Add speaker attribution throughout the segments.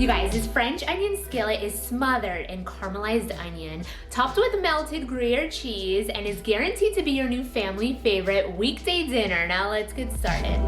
Speaker 1: You guys, this French onion skillet is smothered in caramelized onion, topped with melted Gruyere cheese, and is guaranteed to be your new family favorite weekday dinner. Now let's get started.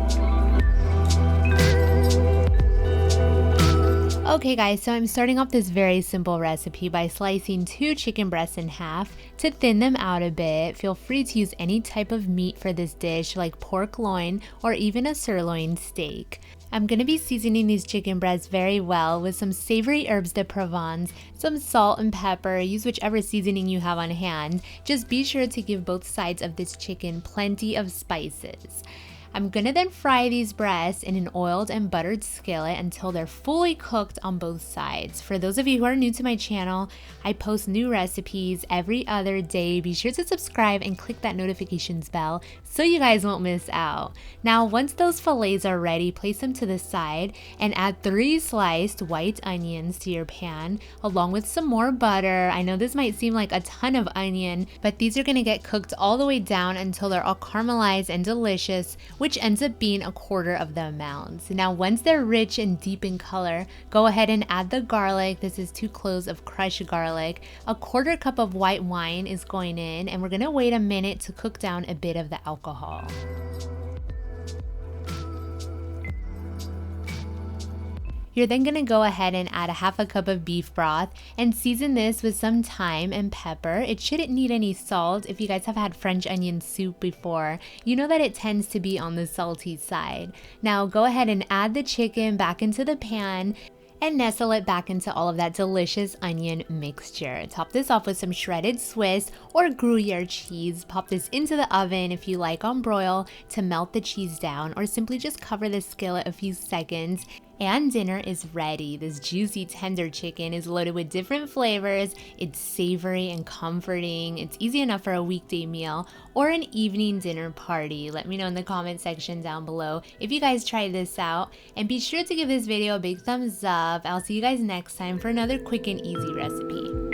Speaker 1: Okay guys, so I'm starting off this very simple recipe by slicing 2 chicken breasts in half. To thin them out a bit, feel free to use any type of meat for this dish like pork loin or even a sirloin steak. I'm going to be seasoning these chicken breasts very well with some savory herbs de Provence, some salt and pepper. Use whichever seasoning you have on hand. Just be sure to give both sides of this chicken plenty of spices. I'm gonna then fry these breasts in an oiled and buttered skillet until they're fully cooked on both sides. For those of you who are new to my channel, I post new recipes every other day. Be sure to subscribe and click that notifications bell so you guys won't miss out. Now, once those fillets are ready, place them to the side and add 3 sliced white onions to your pan along with some more butter. I know this might seem like a ton of onion, but these are gonna get cooked all the way down until they're all caramelized and delicious, which ends up being 1/4 of the amount. Now, once they're rich and deep in color, go ahead and add the garlic. This is 2 cloves of crushed garlic. 1/4 cup of white wine is going in, and we're gonna wait a minute to cook down a bit of the alcohol. You're then gonna go ahead and add 1/2 cup of beef broth and season this with some thyme and pepper. It shouldn't need any salt. If you guys have had French onion soup before, you know that it tends to be on the salty side. Now go ahead and add the chicken back into the pan and nestle it back into all of that delicious onion mixture. Top this off with some shredded Swiss or Gruyere cheese. Pop this into the oven if you like on broil to melt the cheese down, or simply just cover the skillet a few seconds. And dinner is ready. This juicy, tender chicken is loaded with different flavors. It's savory and comforting. It's easy enough for a weekday meal or an evening dinner party. Let me know in the comment section down below if you guys tried this out. And be sure to give this video a big thumbs up. I'll see you guys next time for another quick and easy recipe.